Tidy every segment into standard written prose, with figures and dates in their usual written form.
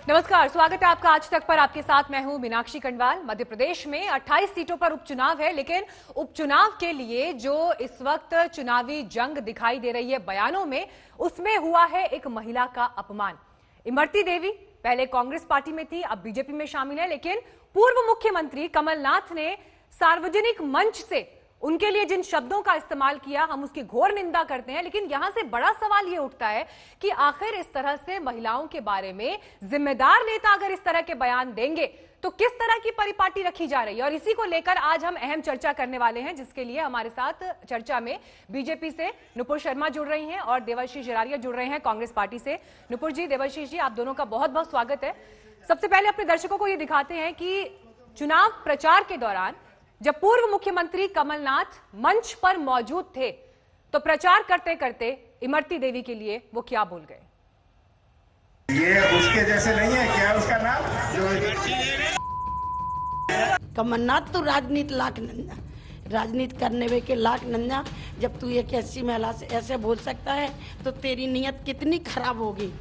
नमस्कार, स्वागत है आपका आज तक पर। आपके साथ मैं हूं मीनाक्षी कंडवाल। मध्य प्रदेश में 28 सीटों पर उपचुनाव है, लेकिन उपचुनाव के लिए जो इस वक्त चुनावी जंग दिखाई दे रही है बयानों में, उसमें हुआ है एक महिला का अपमान। इमरती देवी पहले कांग्रेस पार्टी में थी, अब बीजेपी में शामिल है, लेकिन पूर्व मुख्यमंत्री कमलनाथ ने सार्वजनिक मंच से उनके लिए जिन शब्दों का इस्तेमाल किया, हम उसकी घोर निंदा करते हैं। लेकिन यहां से बड़ा सवाल यह उठता है कि आखिर इस तरह से महिलाओं के बारे में जिम्मेदार नेता अगर इस तरह के बयान देंगे तो किस तरह की परिपाटी रखी जा रही है। और इसी को लेकर आज हम अहम चर्चा करने वाले हैं, जिसके लिए हमारे साथ चर्चा में बीजेपी से नुपुर शर्मा जुड़ रही हैं और देवाशीष जरारिया जुड़ रहे हैं कांग्रेस पार्टी से। नुपुर जी, देवाशीष जी, आप दोनों का बहुत बहुत स्वागत है। सबसे पहले अपने दर्शकों को यह दिखाते हैं कि चुनाव प्रचार के दौरान जब पूर्व मुख्यमंत्री कमलनाथ मंच पर मौजूद थे तो प्रचार करते करते इमरती देवी के लिए वो क्या बोल गए। ये उसके जैसे नहीं है, क्या है उसका नाम? कमलनाथ तो राजनीति लाख नंदा, राजनीति करने वे के लाख नंदा। जब तू एक ऐसी महिला से ऐसे बोल सकता है तो तेरी नीयत कितनी खराब होगी।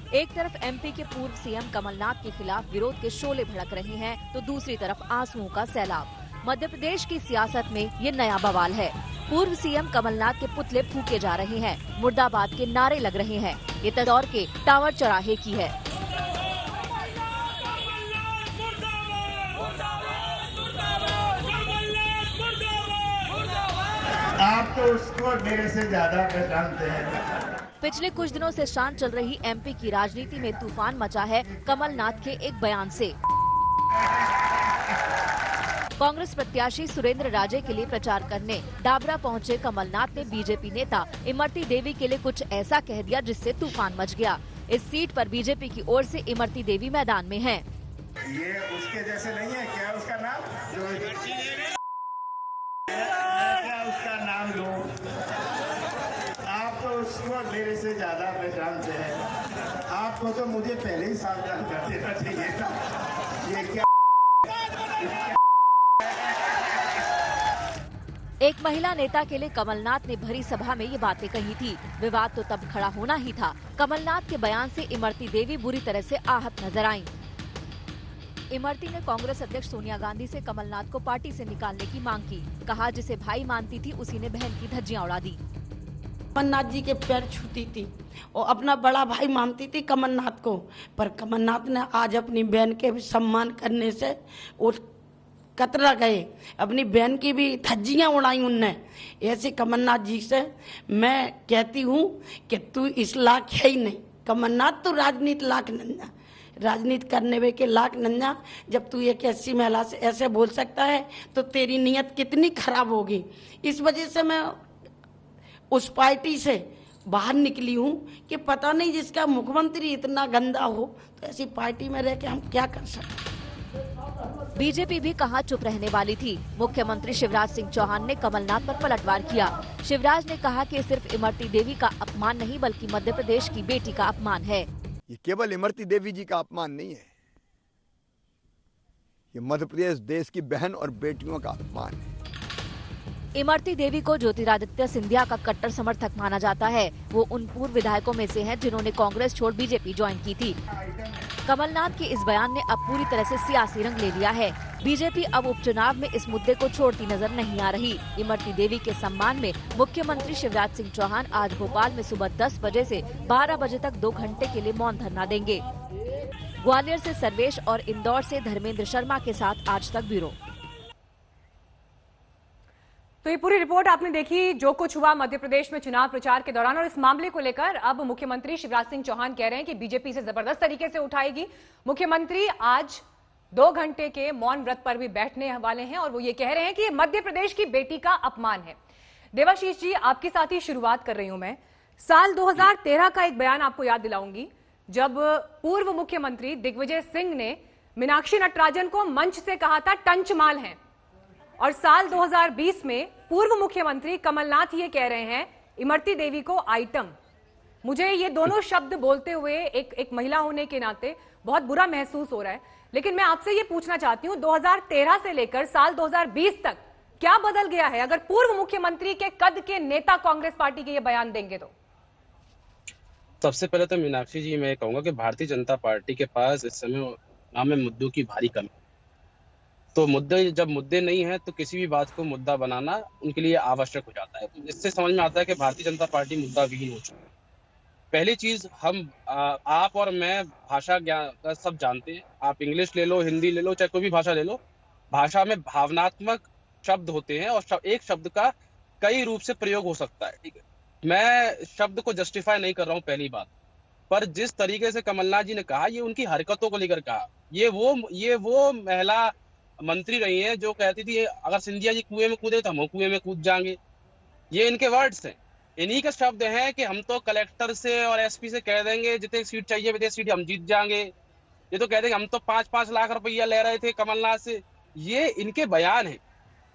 एक तरफ एमपी के पूर्व सीएम कमलनाथ के खिलाफ विरोध के शोले भड़क रहे हैं, तो दूसरी तरफ आंसुओं का सैलाब। मध्य प्रदेश की सियासत में ये नया बवाल है। पूर्व सीएम कमलनाथ के पुतले फूके जा रहे हैं, मुर्दाबाद के नारे लग रहे हैं। ये तदौर के टावर चौराहे की है। आप तो उसको मेरे से ज्यादा जानते हैं। पिछले कुछ दिनों से शांत चल रही एमपी की राजनीति में तूफान मचा है कमलनाथ के एक बयान से। कांग्रेस प्रत्याशी सुरेंद्र राजे के लिए प्रचार करने डाबरा पहुंचे कमलनाथ ने बीजेपी नेता इमरती देवी के लिए कुछ ऐसा कह दिया जिससे तूफान मच गया। इस सीट पर बीजेपी की ओर से इमरती देवी मैदान में हैं। ये उसके जैसे नहीं है, क्या है उसका नाम? क्या उसका नाम लूं? आप तो उसको मेरे से ज्यादा पहचानते हैं। आपको तो मुझे पहले ही सावधान कर देना चाहिए था। ये क्या? एक महिला नेता के लिए कमलनाथ ने भरी सभा में ये बातें कही थी। विवाद तो तब खड़ा होना ही था। कमलनाथ के बयान से इमरती देवी बुरी तरह से आहत नजर आईं। इमरती ने कांग्रेस अध्यक्ष सोनिया गांधी से कमलनाथ को पार्टी से निकालने की मांग की। कहा जिसे भाई मानती थी उसी ने बहन की धज्जियां उड़ा दी। कमलनाथ जी के पैर छूती थी और अपना बड़ा भाई मानती थी कमलनाथ को, पर कमलनाथ ने आज अपनी बहन के भी सम्मान करने से और कतरा गए। अपनी बहन की भी धज्जियां उड़ाई उनने। ऐसे कमलनाथ जी से मैं कहती हूँ कि तू इस लाख है ही नहीं। कमलनाथ तो राजनीति लाख नंदा, राजनीति करने वे के लाख नंदा। जब तू एक ऐसी महिला से ऐसे बोल सकता है तो तेरी नीयत कितनी खराब होगी। इस वजह से मैं उस पार्टी से बाहर निकली हूँ कि पता नहीं जिसका मुख्यमंत्री इतना गंदा हो तो ऐसी पार्टी में रह के हम क्या कर सकते। बीजेपी भी कहाँ चुप रहने वाली थी। मुख्यमंत्री शिवराज सिंह चौहान ने कमलनाथ पर पलटवार किया। शिवराज ने कहा कि सिर्फ इमरती देवी का अपमान नहीं बल्कि मध्य प्रदेश की बेटी का अपमान है। ये केवल इमरती देवी जी का अपमान नहीं है, ये मध्य प्रदेश देश की बहन और बेटियों का अपमान है। इमरती देवी को ज्योतिरादित्य सिंधिया का कट्टर समर्थक माना जाता है। वो उन पूर्व विधायकों में से हैं जिन्होंने कांग्रेस छोड़ बीजेपी ज्वाइन की थी। कमलनाथ के इस बयान ने अब पूरी तरह से सियासी रंग ले लिया है। बीजेपी अब उपचुनाव में इस मुद्दे को छोड़ती नजर नहीं आ रही। इमरती देवी के सम्मान में मुख्यमंत्री शिवराज सिंह चौहान आज भोपाल में सुबह 10 बजे से 12 बजे तक 2 घंटे के लिए मौन धरना देंगे। ग्वालियर से सर्वेश और इंदौर से धर्मेंद्र शर्मा के साथ आज तक ब्यूरो। तो ये पूरी रिपोर्ट आपने देखी, जो कुछ हुआ मध्य प्रदेश में चुनाव प्रचार के दौरान। और इस मामले को लेकर अब मुख्यमंत्री शिवराज सिंह चौहान कह रहे हैं कि बीजेपी से जबरदस्त तरीके से उठाएगी। मुख्यमंत्री आज 2 घंटे के मौन व्रत पर भी बैठने वाले हैं और वो ये कह रहे हैं कि ये मध्य प्रदेश की बेटी का अपमान है। देवाशीष जी, आपके साथ ही शुरुआत कर रही हूं मैं। साल 2013 का एक बयान आपको याद दिलाऊंगी, जब पूर्व मुख्यमंत्री दिग्विजय सिंह ने मीनाक्षी नटराजन को मंच से कहा था टंच माल हैं। और साल 2020 में पूर्व मुख्यमंत्री कमलनाथ ये कह रहे हैं इमरती देवी को आइटम। मुझे ये दोनों शब्द बोलते हुए एक महिला होने के नाते बहुत बुरा महसूस हो रहा है। लेकिन मैं आपसे ये पूछना चाहती हूं, 2013 से लेकर साल 2020 तक क्या बदल गया है अगर पूर्व मुख्यमंत्री के कद के नेता कांग्रेस पार्टी के ये बयान देंगे तो? सबसे पहले तो मीनाक्षी जी मैं कहूंगा कि भारतीय जनता पार्टी के पास इस समय नाम है मुद्दों की भारी कमी। तो जब मुद्दे नहीं है तो किसी भी बात को मुद्दा बनाना उनके लिए आवश्यक हो जाता है। तो इससे समझ में आता है कि भारतीय जनता पार्टी मुद्दा विहीन हो चुकी है। पहली चीज आप और मैं भाषा ज्ञान का सब जानते हैं। आप इंग्लिश ले लो, हिंदी ले लो, चाहे कोई भी भाषा ले लो, भाषा में भावनात्मक शब्द होते हैं और एक शब्द का कई रूप से प्रयोग हो सकता है। ठीक है, मैं शब्द को जस्टिफाई नहीं कर रहा हूँ पहली बात, पर जिस तरीके से कमलनाथ जी ने कहा, ये उनकी हरकतों को लेकर कहा। ये वो महिला मंत्री रही हैं जो कहती थी अगर सिंधिया जी कुएं में कूदे तो हम कुएं में कूद जाएंगे। ये इनके वर्ड्स हैं, इन्हीं के शब्द हैं कि हम तो कलेक्टर से और एसपी से कह देंगे जितने सीट चाहिए उतने सीट हम जीत जाएंगे। ये तो कह देंगे हम तो 5-5 लाख रुपया ले रहे थे कमलनाथ से। ये इनके बयान है,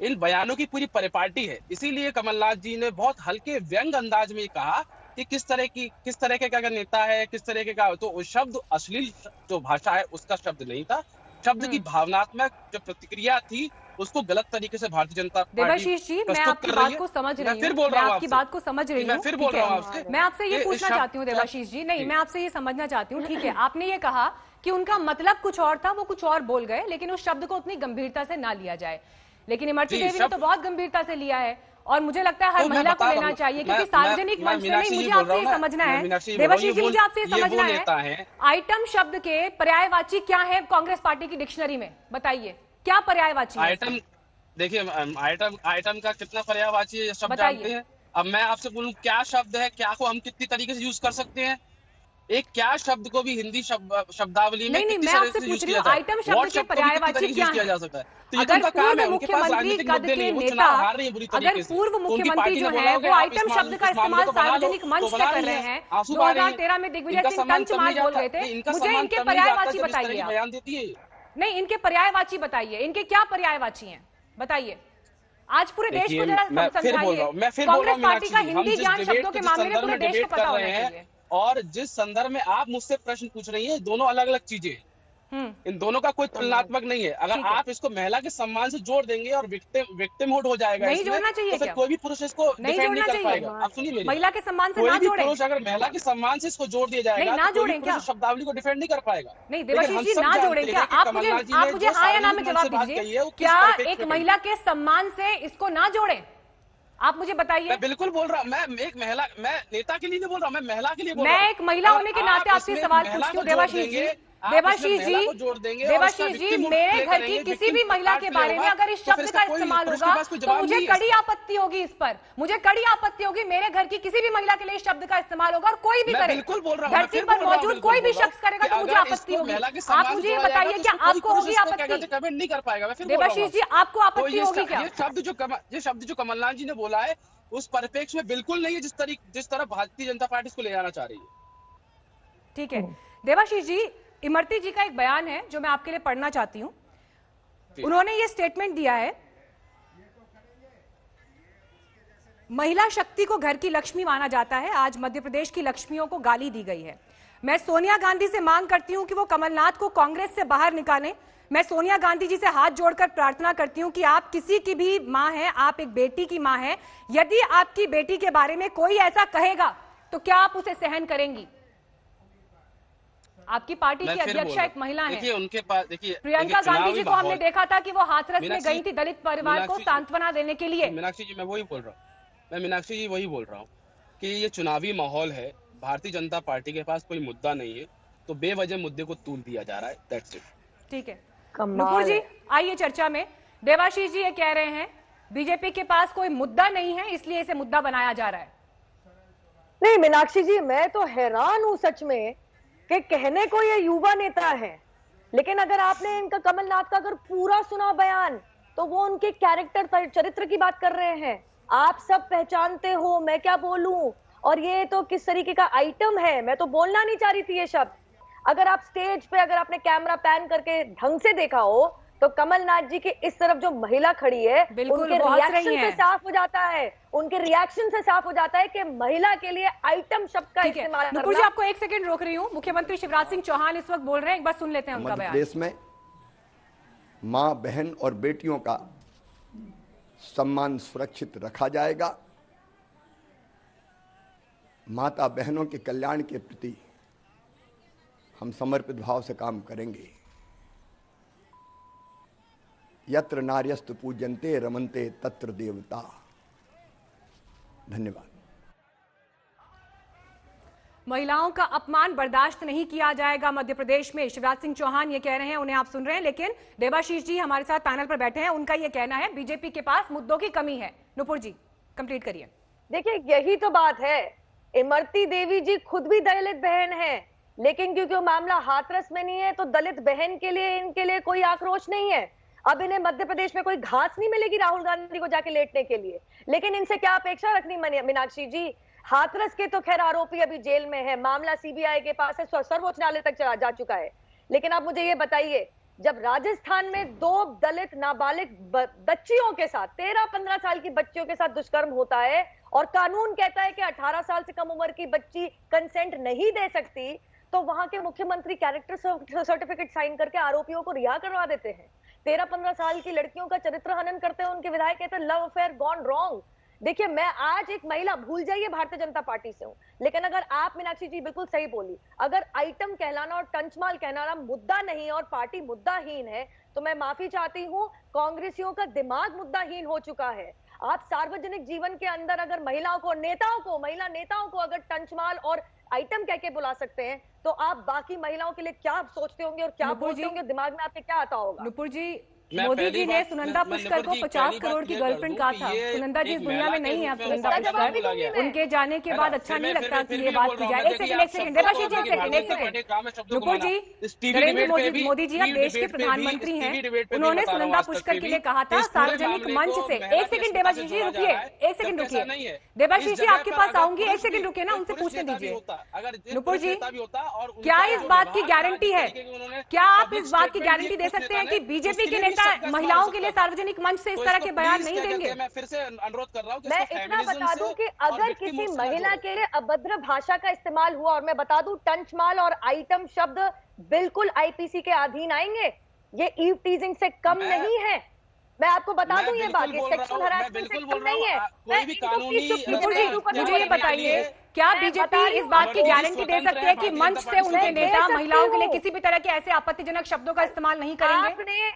इन बयानों की पूरी परिपाटी है। इसीलिए कमलनाथ जी ने बहुत हल्के व्यंग अंदाज में कहा कि किस तरह के क्या नेता है, किस तरह के का, तो उस शब्द अश्लील जो भाषा है उसका शब्द नहीं था। शब्द की भावनात्मक जो प्रतिक्रिया थी उसको गलत तरीके से भारतीय जनता पार्टी देवाशीष जी, मैं आपकी बात को समझ रही हूँ, मैं आपकी बात को समझ रही हूँ, फिर बोल रहा हूँ आपसे। मैं आपसे ये पूछना चाहती हूँ देवाशीष जी, नहीं मैं आपसे ये समझना चाहती हूँ। ठीक है, आपने ये कहा कि उनका मतलब कुछ और था, वो कुछ और बोल गए, लेकिन उस शब्द को उतनी गंभीरता से ना लिया जाए। लेकिन इमरती देवी ने तो बहुत गंभीरता से लिया है और मुझे लगता है हर महिला को लेना चाहिए, क्योंकि सार्वजनिक मंच से नहीं। मुझे आपसे ये समझना है देवाशीष जी, मुझे आपसे ये समझना है आइटम शब्द के पर्यायवाची क्या है कांग्रेस पार्टी की डिक्शनरी में, बताइए क्या पर्यायवाची है? आइटम देखिए, आइटम का कितना पर्यायवाची है शब्द जानते हैं? अब मैं आपसे बोलूं क्या शब्द है, क्या को हम कितनी तरीके से यूज कर सकते हैं? एक क्या शब्द को भी हिंदी शब्दावली में नहीं, मैं आपसे पूछ रही हूँ आइटम शब्द के पर्यायवाची क्या है? अगर पूर्व मुख्यमंत्री पद के नेता, अगर पूर्व मुख्यमंत्री जो है वो आइटम शब्द का इस्तेमाल सार्वजनिक मंच पे कर रहे हैं, 2013 में दिग्विजय सिंह कंचमाल बोल रहे थे, मुझे इनके पर्यायवाची बताइए। नहीं, इनके पर्यायवाची बताइए, इनके क्या पर्यायवाची हैं बताइए। आज पूरे देश को जरा समझाइए, कांग्रेस पार्टी का हिंदी ज्ञान शब्दों के मामले में पूरे देश को पता होना चाहिए। और जिस संदर्भ में आप मुझसे प्रश्न पूछ रही हैं, दोनों अलग अलग चीजें हैं। इन दोनों का कोई तुलनात्मक नहीं है। अगर आप इसको महिला के सम्मान से जोड़ देंगे और विक्टिमहुड हो जाएगा, नहीं जोड़ना चाहिए, तो फिर कोई भी पुरुष इसको डिफेंड नहीं कर पाएगा। आप सुनिए मेरी, महिला के सम्मान से ना जोड़ें। पुरुष अगर महिला के सम्मान से इसको जोड़ दिया जाएगा, ना जोड़ें क्या? शब्दावली को डिफेंड नहीं कर पाएगा। नहीं देवाशीष जी, ना जोड़ें क्या? आप मुझे हाँ या ना में जवाब दीजिए, क्या एक महिला के सम्मान से इसको ना जोड़ें? आप मुझे बताइए। मैं बिल्कुल बोल रहा हूँ, मैं नेता के लिए नहीं बोल रहा हूँ, मैं महिला के लिए बोल रहा हूँ। मैं एक महिला होने के नाते आपसे सवाल पूछती हूँ देवाशीष जी, मेरे घर की किसी भी महिला के बारे में अगर इस शब्द का इस्तेमाल होगा तो मुझे कड़ी आपत्ति होगी। इस पर मुझे कड़ी आपत्ति होगी। मेरे घर की किसी भी महिला के लिए इस शब्द का इस्तेमाल होगा और कोई भी करे, धरती पर मौजूद कोई भी शख्स करेगा तो मुझे आपत्ति होगी। आप मुझे ये बताइए, क्या आपको होगी आपत्ति? कमेंट नहीं कर पाएगा। देवाशीष जी, आपको आपत्ति होगी क्या? ये शब्द जो कमलनाथ जी ने बोला है उस परिप्रेक्ष्य में बिल्कुल नहीं है जिस तरह भारतीय जनता पार्टी इसको ले जाना चाह रही है। ठीक है देवाशीष जी, इमरती जी का एक बयान है जो मैं आपके लिए पढ़ना चाहती हूं। उन्होंने ये स्टेटमेंट दिया है, महिला शक्ति को घर की लक्ष्मी माना जाता है। आज मध्य प्रदेश की लक्ष्मियों को गाली दी गई है। मैं सोनिया गांधी से मांग करती हूं कि वो कमलनाथ को कांग्रेस से बाहर निकालें। मैं सोनिया गांधी जी से हाथ जोड़कर प्रार्थना करती हूं कि आप किसी की भी मां हैं, आप एक बेटी की मां हैं। यदि आपकी बेटी के बारे में कोई ऐसा कहेगा तो क्या आप उसे सहन करेंगी? आपकी पार्टी की अध्यक्ष एक महिला है, उनके पास देखिए प्रियंका गांधी जी को हमने देखा था कि वो हाथरस में गई थी दलित परिवार को सांत्वना देने के लिए। मीनाक्षी जी, मैं वही बोल रहा हूँ कि ये चुनावी माहौल है, भारतीय जनता पार्टी के पास कोई मुद्दा नहीं है, तो बेवजह मुद्दे को तूल दिया जा रहा है। That's it. ठीक है नुपुर जी, आइए चर्चा में। देवाशीष जी ये कह रहे हैं बीजेपी के पास कोई मुद्दा नहीं है इसलिए इसे मुद्दा बनाया जा रहा है। नहीं मीनाक्षी जी, मैं तो हैरान हूं सच में कि कहने को ये युवा नेता है, लेकिन अगर आपने इनका कमलनाथ का अगर पूरा सुना बयान तो वो उनके कैरेक्टर चरित्र की बात कर रहे हैं। आप सब पहचानते हो, मैं क्या बोलूं। और ये तो किस तरीके का आइटम है, मैं तो बोलना नहीं चाह रही थी ये शब्द। अगर आप स्टेज पे अगर आपने कैमरा पैन करके ढंग से देखा हो तो कमलनाथ जी के इस तरफ जो महिला खड़ी है उनके रिएक्शन से साफ हो जाता है, उनके रिएक्शन से साफ हो जाता है कि महिला के लिए आइटम शब्द का इस्तेमाल करना। नुपुर जी, आपको एक सेकंड रोक रही हूँ। मुख्यमंत्री शिवराज सिंह चौहान इस वक्त बोल रहे हैं, एक बार सुन लेते हैं उनका बयान। मध्य प्रदेश में मां, बहन और बेटियों का सम्मान सुरक्षित रखा जाएगा। माता बहनों के कल्याण के प्रति हम समर्पित भाव से काम करेंगे। यत्र नार्यस्तु पूज्यन्ते रमन्ते तत्र देवता। धन्यवाद। महिलाओं का अपमान बर्दाश्त नहीं किया जाएगा मध्य प्रदेश में, शिवराज सिंह चौहान ये कह रहे हैं, उन्हें आप सुन रहे हैं। लेकिन देवाशीष जी हमारे साथ पैनल पर बैठे हैं, उनका ये कहना है बीजेपी के पास मुद्दों की कमी है। नुपुर जी कंप्लीट करिए। देखिए यही तो बात है, इमरती देवी जी खुद भी दलित बहन है, लेकिन क्योंकि वो मामला हाथरस में नहीं है तो दलित बहन के लिए इनके लिए कोई आक्रोश नहीं है। अब इन्हें मध्य प्रदेश में कोई घास नहीं मिलेगी राहुल गांधी को जाके लेटने के लिए, लेकिन इनसे क्या अपेक्षा रखनी मीनाक्षी जी। हाथरस के तो खैर आरोपी अभी जेल में है, मामला सीबीआई के पास है, सर्वोच्च न्यायालय तक चला जा चुका है। लेकिन आप मुझे ये बताइए, जब राजस्थान में 2 दलित नाबालिग बच्चियों के साथ 13-15 साल की बच्चियों के साथ दुष्कर्म होता है और कानून कहता है कि 18 साल से कम उम्र की बच्ची कंसेंट नहीं दे सकती, तो वहां के मुख्यमंत्री कैरेक्टर सर्टिफिकेट साइन करके आरोपियों को रिहा करवा देते हैं। 13-15 साल की लड़कियों का चरित्र हनन करते हैं उनके विधायक, कहते हैं लव अफेयर गॉन रॉन्ग। देखिए मैं आज एक महिला, भूल जाइए भारतीय जनता पार्टी से हूं, लेकिन अगर आप मीनाक्षी जी बिल्कुल सही बोली, अगर आइटम कहलाना और टंचमाल कहलाना मुद्दा नहीं है और पार्टी मुद्दाहीन है, तो मैं माफी चाहती हूं, कांग्रेसियों का दिमाग मुद्दाहीन हो चुका है। आप सार्वजनिक जीवन के अंदर अगर महिलाओं को, महिला नेताओं को अगर टंचमाल और आइटम कह के बुला सकते हैं, तो आप बाकी महिलाओं के लिए क्या सोचते होंगे और क्या बोलते होंगे, दिमाग में आपके क्या आता होगा? नुपुर जी, मोदी जी ने सुनंदा पुष्कर को 50 करोड़ की गर्लफ्रेंड कहा था। सुनंदा जी इस दुनिया में नहीं है, आप सुनंदा पुष्कर, उनके जाने के बाद अच्छा नहीं लगता कि ये बात की जाए। एक सेकंड देवाशीष जी, एक सेकंड। नुपुर जी, नरेंद्र मोदी जी अब देश के प्रधानमंत्री हैं, उन्होंने सुनंदा पुष्कर के लिए कहा था सार्वजनिक मंच से। एक सेकंड देवाशीष जी रुकिए, एक सेकंड रुकिए। देवाशीष जी आपके पास आऊंगी, एक सेकंड रुकिए ना, उनसे पूछने दीजिए। नुपुर जी, क्या इस बात की गारंटी है, क्या आप इस बात की गारंटी दे सकते हैं कि बीजेपी के नेता महिलाओं के लिए सार्वजनिक मंच से इस तरह के बयान नहीं देंगे? मैं फिर से अनुरोध कर रहा हूं, मैं इतना बता दूं कि अगर किसी महिला के लिए अभद्र भाषा का इस्तेमाल हुआ, और मैं बता दूं टंचमाल और आइटम शब्द बिल्कुल आईपीसी के अधीन आएंगे, ये ईव टीजिंग से कम नहीं है। मैं आपको बता दूं ये बात, ये सेक्सुअल हरासमेंट से कम नहीं है। मुझे ये बताइए, क्या बीजेपी इस बात की गारंटी दे सकती है कि मंच से उनके नेता महिलाओं के लिए किसी भी तरह के ऐसे आपत्तिजनक शब्दों का इस्तेमाल नहीं करेंगे?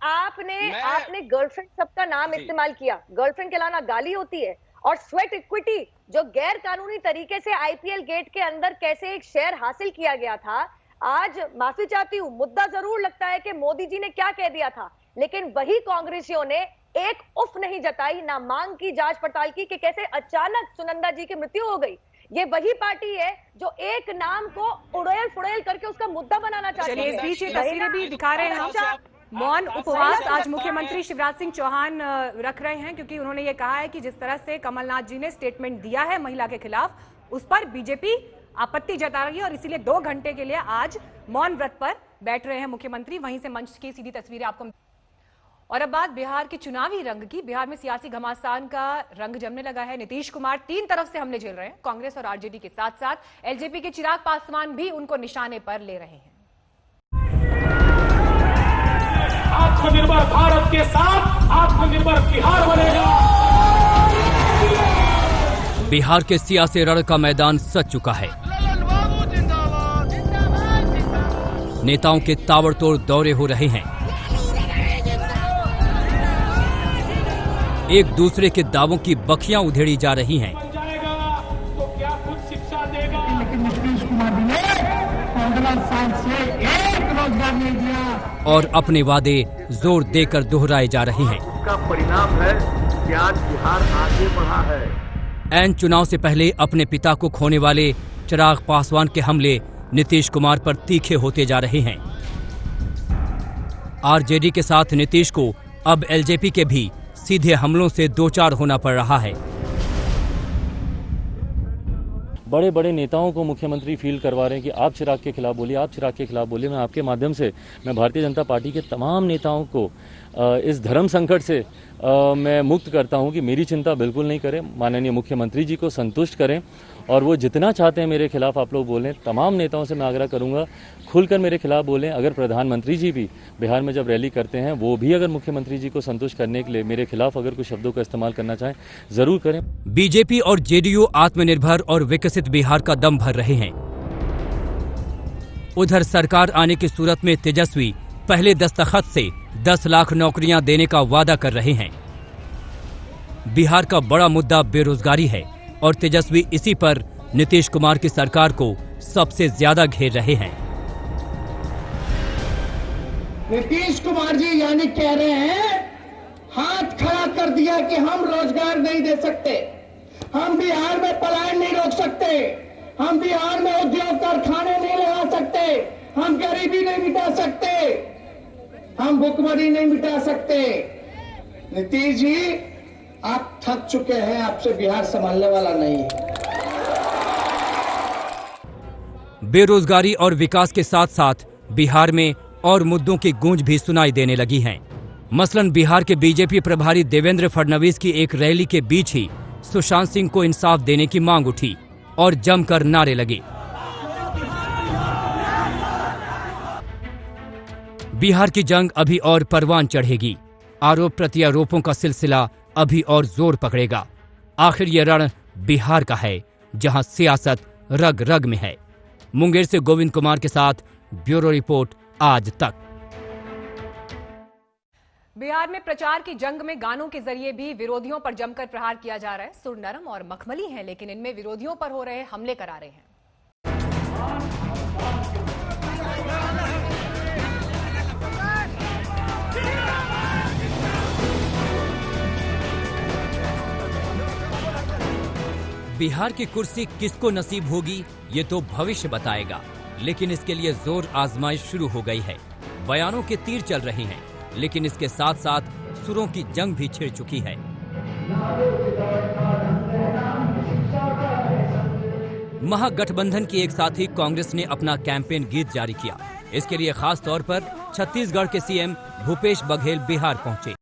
आपने गर्लफ्रेंड शब्द का नाम इस्तेमाल किया, गर्लफ्रेंड के अलावा गाली होती है। और स्वेट इक्विटी जो गैर कानूनी तरीके से आईपीएल गेट के अंदर कैसे एक शेयर हासिल किया गया था, आज माफी चाहती हूँ, मुद्दा जरूर लगता है कि मोदी जी ने क्या कह दिया था, लेकिन वही कांग्रेसियों ने एक उफ नहीं जताई, ना मांग की जांच पड़ताल की कि कैसे अचानक सुनंदा जी की मृत्यु हो गई। ये वही पार्टी है जो एक नाम को उड़ेल फुड़ेल करके उसका मुद्दा बनाना चाहती है। इस बीच ये तस्वीरें भी दिखा रहे हैं, मौन उपवास आज मुख्यमंत्री शिवराज सिंह चौहान रख रहे हैं, क्योंकि उन्होंने ये कहा है कि जिस तरह से कमलनाथ जी ने स्टेटमेंट दिया है महिला के खिलाफ, उस पर बीजेपी आपत्ति जता रही है और इसीलिए 2 घंटे के लिए आज मौन व्रत पर बैठ रहे हैं मुख्यमंत्री। वहीं से मंच की सीधी तस्वीरें आपको। और अब बात बिहार के चुनावी रंग की। बिहार में सियासी घमासान का रंग जमने लगा है। नीतीश कुमार 3 तरफ से हमले झेल रहे हैं। कांग्रेस और आरजेडी के साथ साथ एलजेपी के चिराग पासवान भी उनको निशाने पर ले रहे हैं। आत्मनिर्भर भारत के साथ आत्मनिर्भर बिहार बनेगा। बिहार के सियासी रण का मैदान सज चुका है। नेताओं के ताबड़तोड़ दौरे हो रहे हैं। एक दूसरे के दावों की बखियां उधेड़ी जा रही हैं। तो क्या कुछ शिक्षा देगा? लेकिन नीतीश कुमार ने 15 साल से एक रोजगार नहीं दिया और अपने वादे जोर देकर दोहराए जा रहे हैं। उसका परिणाम है कि आज बिहार आगे बढ़ा है। ऐन चुनाव से पहले अपने पिता को खोने वाले चिराग पासवान के हमले नीतीश कुमार पर तीखे होते जा रहे हैं। आरजेडी के साथ नीतीश को अब एलजेपी के भी सीधे हमलों से दो चार होना पड़ रहा है। बड़े बड़े नेताओं को मुख्यमंत्री फील करवा रहे हैं कि आप चिराग के खिलाफ बोलिए, आप चिराग के खिलाफ बोलिए। मैं आपके माध्यम से मैं भारतीय जनता पार्टी के तमाम नेताओं को इस धर्म संकट से मैं मुक्त करता हूं कि मेरी चिंता बिल्कुल नहीं करें, माननीय मुख्यमंत्री जी को संतुष्ट करें और वो जितना चाहते हैं मेरे खिलाफ आप लोग बोलें। तमाम नेताओं से मैं आग्रह करूंगा खुलकर मेरे खिलाफ बोलें। अगर प्रधानमंत्री जी भी बिहार में जब रैली करते हैं वो भी अगर मुख्यमंत्री जी को संतुष्ट करने के लिए मेरे खिलाफ अगर कुछ शब्दों का इस्तेमाल करना चाहें जरूर करें। बीजेपी और जेडीयू आत्मनिर्भर और विकसित बिहार का दम भर रहे हैं। उधर सरकार आने की सूरत में तेजस्वी पहले दस्तखत से 10 लाख नौकरियां देने का वादा कर रहे हैं। बिहार का बड़ा मुद्दा बेरोजगारी है और तेजस्वी इसी पर नीतीश कुमार की सरकार को सबसे ज्यादा घेर रहे हैं। नीतीश कुमार जी यानी कह रहे हैं, हाथ खड़ा कर दिया कि हम रोजगार नहीं दे सकते, हम बिहार में पलायन नहीं रोक सकते, हम बिहार में उद्योग कारखाने नहीं लगा सकते, हम गरीबी नहीं मिटा सकते, हम भुखमरी नहीं मिटा सकते। नीतीश जी आप थक चुके हैं, आपसे बिहार संभालने वाला नहीं है। बेरोजगारी और विकास के साथ साथ बिहार में और मुद्दों की गूंज भी सुनाई देने लगी है। मसलन बिहार के बीजेपी प्रभारी देवेंद्र फडणवीस की एक रैली के बीच ही सुशांत सिंह को इंसाफ देने की मांग उठी और जमकर नारे लगे। बिहार की जंग अभी और परवान चढ़ेगी। आरोप प्रत्यारोपों का सिलसिला अभी और जोर पकड़ेगा। आखिर ये रण बिहार का है जहां सियासत रग रग में है। मुंगेर से गोविंद कुमार के साथ ब्यूरो रिपोर्ट आज तक। बिहार में प्रचार की जंग में गानों के जरिए भी विरोधियों पर जमकर प्रहार किया जा रहा है। सुर नरम और मखमली हैं, लेकिन इनमें विरोधियों पर हो रहे हमले करारे हैं। बिहार की कुर्सी किसको नसीब होगी ये तो भविष्य बताएगा, लेकिन इसके लिए जोर आजमाइश शुरू हो गई है। बयानों के तीर चल रहे हैं, लेकिन इसके साथ साथ सुरों की जंग भी छिड़ चुकी है। महागठबंधन की एक साथी कांग्रेस ने अपना कैंपेन गीत जारी किया। इसके लिए खास तौर पर छत्तीसगढ़ के सीएम भूपेश बघेल बिहार पहुंचे।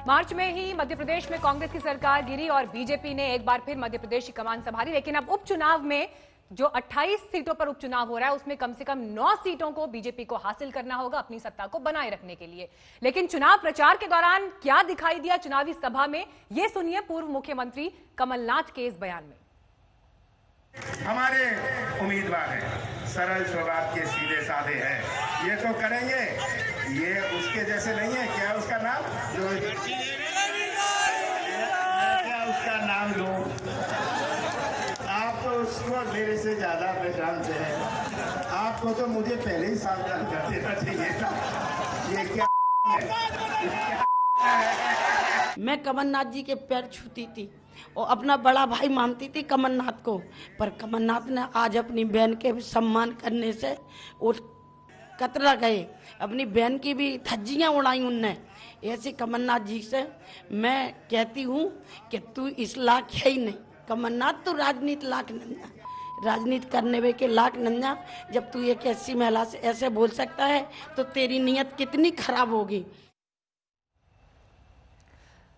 मार्च में ही मध्य प्रदेश में कांग्रेस की सरकार गिरी और बीजेपी ने एक बार फिर मध्य प्रदेश की कमान संभाली, लेकिन अब उपचुनाव में जो 28 सीटों पर उपचुनाव हो रहा है उसमें कम से कम 9 सीटों को बीजेपी को हासिल करना होगा अपनी सत्ता को बनाए रखने के लिए। लेकिन चुनाव प्रचार के दौरान क्या दिखाई दिया चुनावी सभा में, ये सुनिए पूर्व मुख्यमंत्री कमलनाथ के इस बयान में। हमारे उम्मीदवार हैं, सरल स्वभाव के, सीधे साधे हैं, ये तो करेंगे। ये उसके जैसे नहीं है। क्या उसका नाम जो क्या उसका नाम लो, आप तो उसको मेरे से ज्यादा पहचानते हैं। आपको तो मुझे पहले ही सावधान कर देना चाहिए था। ये क्या है? मैं कमलनाथ जी के पैर छूती थी और अपना बड़ा भाई मानती थी कमलनाथ को, पर कमलनाथ ने आज अपनी बहन के भी सम्मान करने से वो कतरा गए। अपनी बहन की भी धज्जियां उड़ाई उनने। ऐसे कमलनाथ जी से मैं कहती हूँ कि तू इस लाख है ही नहीं। कमलनाथ तो राजनीति लाख नंजा, राजनीति करने वे के लाख नंजा। जब तू एक ऐसी महिला से ऐसे बोल सकता है तो तेरी नीयत कितनी खराब होगी।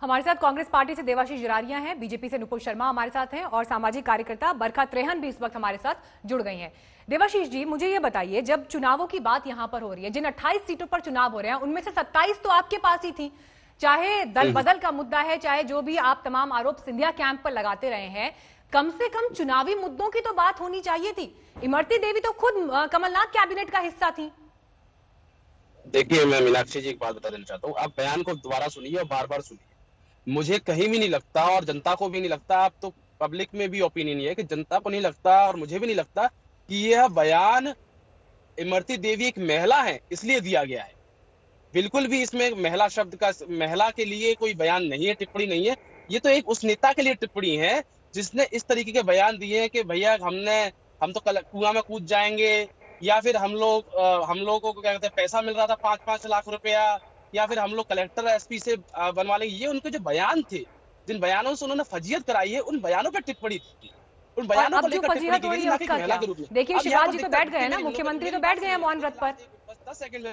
हमारे साथ कांग्रेस पार्टी से देवाशीष जरारिया हैं, बीजेपी से नुपुर शर्मा हमारे साथ हैं और सामाजिक कार्यकर्ता बरखा त्रेहन भी इस वक्त हमारे साथ जुड़ गई हैं। देवाशीष जी, मुझे ये बताइए, जब चुनावों की बात यहां पर हो रही है, जिन 28 सीटों पर चुनाव हो रहे हैं उनमें से 27 तो आपके पास ही थी। चाहे दल बदल का मुद्दा है, चाहे जो भी आप तमाम आरोप सिंधिया कैंप पर लगाते रहे हैं, कम से कम चुनावी मुद्दों की तो बात होनी चाहिए थी। इमरती देवी तो खुद कमलनाथ कैबिनेट का हिस्सा थी। देखिए, मैं मीनाक्षी जी एक बात बता देना चाहता हूँ। आप बयान को दोबारा सुनिए और बार बार सुनिए। मुझे कहीं भी नहीं लगता और जनता को भी नहीं लगता, आप तो पब्लिक में भी ओपिनियन है कि जनता को नहीं लगता और मुझे भी नहीं लगता कि यह बयान इमरती देवी एक महिला है इसलिए दिया गया है। बिल्कुल भी इसमें महिला शब्द का, महिला के लिए कोई बयान नहीं है, टिप्पणी नहीं है। ये तो एक उस नेता के लिए टिप्पणी है जिसने इस तरीके के बयान दिए हैं कि भैया हम तो कुआं में कूद जाएंगे, या फिर हम लोगों को क्या कहते हैं, पैसा मिल रहा था 5-5 लाख रुपया, या फिर हम लोग कलेक्टर एसपी से बनवा लेंगे। ये उनके जो बयान थे, जिन बयानों से उन्होंने फजीयत कराई है, उन बयानों पर टिप्पणी थी। उन बयानों को लेकर टिप्पणी की गई उसका क्या? देखिए, शिवराज जी तो बैठ गए ना, मुख्यमंत्री तो बैठ गए हैं मौन व्रत पर। 10 सेकंड